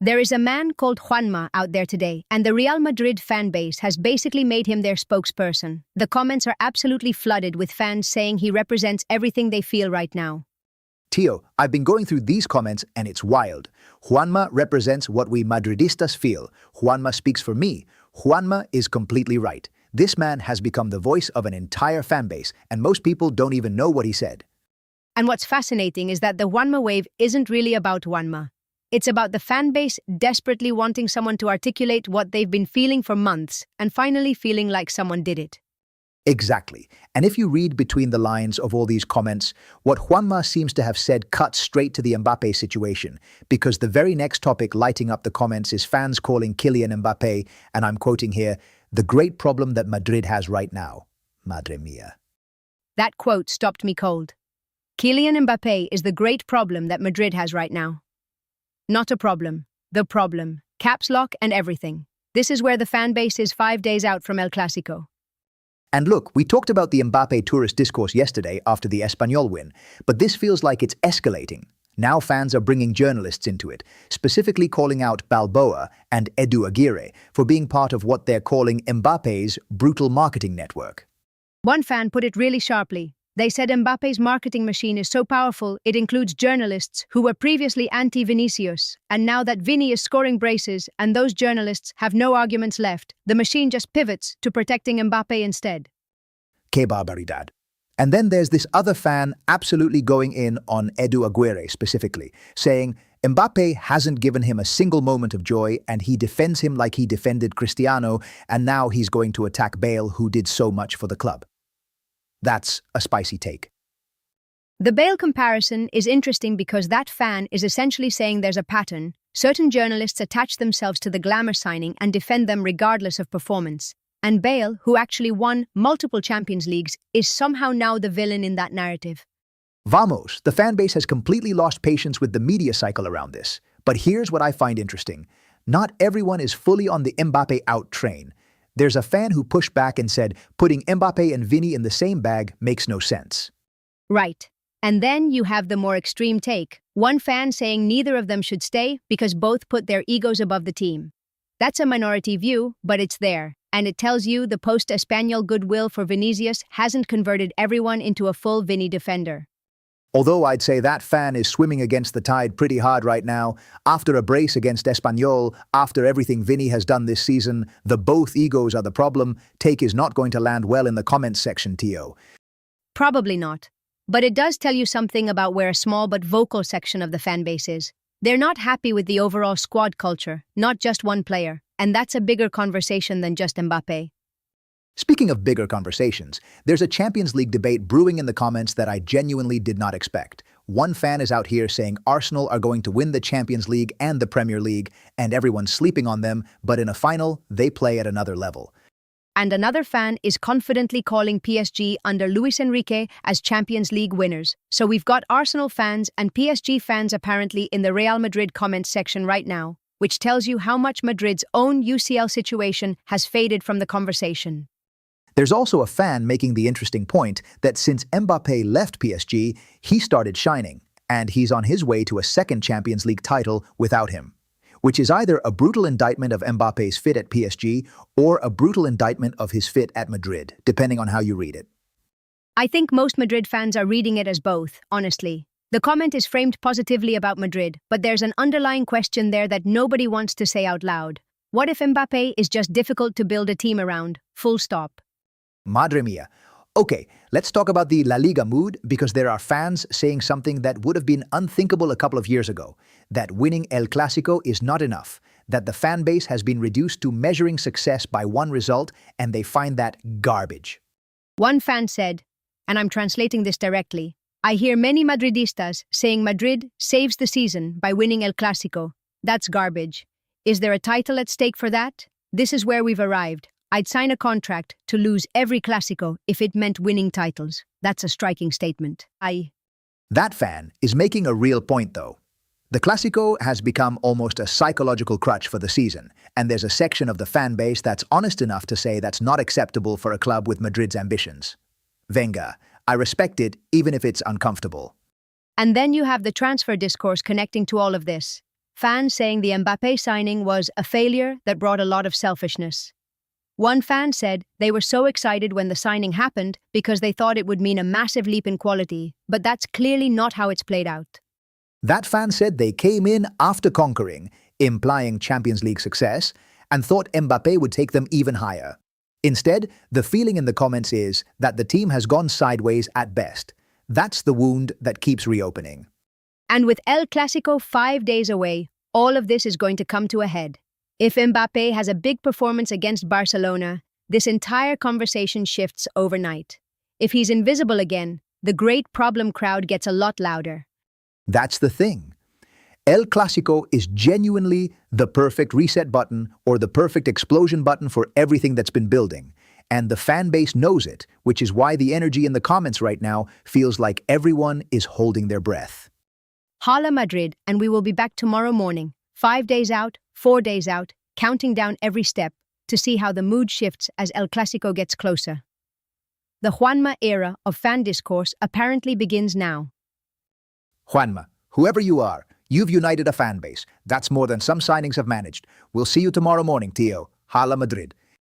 There is a man called Juanma out there today, and the Real Madrid fan base has basically made him their spokesperson. The comments are absolutely flooded with fans saying he represents everything they feel right now. Tio, I've been going through these comments and it's wild. Juanma represents what we Madridistas feel. Juanma speaks for me. Juanma is completely right. This man has become the voice of an entire fan base, and most people don't even know what he said. And what's fascinating is that the Juanma wave isn't really about Juanma. It's about the fan base desperately wanting someone to articulate what they've been feeling for months and finally feeling like someone did it. Exactly. And if you read between the lines of all these comments, what Juanma seems to have said cuts straight to the Mbappé situation, because the very next topic lighting up the comments is fans calling Kylian Mbappé, and I'm quoting here, the great problem that Madrid has right now. Madre mia. That quote stopped me cold. Kylian Mbappé is the great problem that Madrid has right now. Not a problem. The problem. Caps lock and everything. This is where the fan base is 5 days out from El Clásico. And look, we talked about the Mbappé tourist discourse yesterday after the Espanyol win, but this feels like it's escalating. Now fans are bringing journalists into it, specifically calling out Balboa and Edu Aguirre for being part of what they're calling Mbappé's brutal marketing network. One fan put it really sharply. They said Mbappé's marketing machine is so powerful it includes journalists who were previously anti-Vinicius, and now that Vini is scoring braces and those journalists have no arguments left, the machine just pivots to protecting Mbappé instead. Que barbaridad. And then there's this other fan absolutely going in on Edu Aguirre specifically, saying Mbappé hasn't given him a single moment of joy and he defends him like he defended Cristiano, and now he's going to attack Bale, who did so much for the club. That's a spicy take. The Bale comparison is interesting because that fan is essentially saying there's a pattern. Certain journalists attach themselves to the glamour signing and defend them regardless of performance. And Bale, who actually won multiple Champions Leagues, is somehow now the villain in that narrative. Vamos, the fan base has completely lost patience with the media cycle around this. But here's what I find interesting. Not everyone is fully on the Mbappé out train. There's a fan who pushed back and said putting Mbappé and Vini in the same bag makes no sense. Right. And then you have the more extreme take. One fan saying neither of them should stay because both put their egos above the team. That's a minority view, but it's there. And it tells you the post-Espanyol goodwill for Vinicius hasn't converted everyone into a full Vini defender. Although I'd say that fan is swimming against the tide pretty hard right now. After a brace against Espanyol, after everything Vini has done this season, the both egos are the problem. Take is not going to land well in the comments section, Tio. Probably not. But it does tell you something about where a small but vocal section of the fan base is. They're not happy with the overall squad culture, not just one player. And that's a bigger conversation than just Mbappé. Speaking of bigger conversations, there's a Champions League debate brewing in the comments that I genuinely did not expect. One fan is out here saying Arsenal are going to win the Champions League and the Premier League, and everyone's sleeping on them, but in a final, they play at another level. And another fan is confidently calling PSG under Luis Enrique as Champions League winners. So we've got Arsenal fans and PSG fans apparently in the Real Madrid comments section right now, which tells you how much Madrid's own UCL situation has faded from the conversation. There's also a fan making the interesting point that since Mbappé left PSG, he started shining, and he's on his way to a second Champions League title without him, which is either a brutal indictment of Mbappé's fit at PSG or a brutal indictment of his fit at Madrid, depending on how you read it. I think most Madrid fans are reading it as both, honestly. The comment is framed positively about Madrid, but there's an underlying question there that nobody wants to say out loud. What if Mbappé is just difficult to build a team around? Full stop. Madre mia. Okay, let's talk about the La Liga mood, because there are fans saying something that would have been unthinkable a couple of years ago, that winning El Clásico is not enough, that the fan base has been reduced to measuring success by one result, and they find that garbage. One fan said, and I'm translating this directly, I hear many Madridistas saying Madrid saves the season by winning El Clásico. That's garbage. Is there a title at stake for that? This is where we've arrived. I'd sign a contract to lose every Clásico if it meant winning titles. That's a striking statement. That fan is making a real point, though. The Clásico has become almost a psychological crutch for the season, and there's a section of the fan base that's honest enough to say that's not acceptable for a club with Madrid's ambitions. Venga, I respect it, even if it's uncomfortable. And then you have the transfer discourse connecting to all of this. fans saying the Mbappé signing was a failure that brought a lot of selfishness. One fan said they were so excited when the signing happened because they thought it would mean a massive leap in quality, but that's clearly not how it's played out. That fan said they came in after conquering, implying Champions League success, and thought Mbappé would take them even higher. Instead, the feeling in the comments is that the team has gone sideways at best. That's the wound that keeps reopening. And with El Clásico 5 days away, all of this is going to come to a head. If Mbappé has a big performance against Barcelona, this entire conversation shifts overnight. If he's invisible again, the great problem crowd gets a lot louder. That's the thing. El Clásico is genuinely the perfect reset button or the perfect explosion button for everything that's been building. And the fan base knows it, which is why the energy in the comments right now feels like everyone is holding their breath. Hala Madrid, and we will be back tomorrow morning, 5 days out, 4 days out, counting down every step to see how the mood shifts as El Clásico gets closer. The Juanma era of fan discourse apparently begins now. Juanma, whoever you are, you've united a fan base. That's more than some signings have managed. We'll see you tomorrow morning, Tio. Hala Madrid.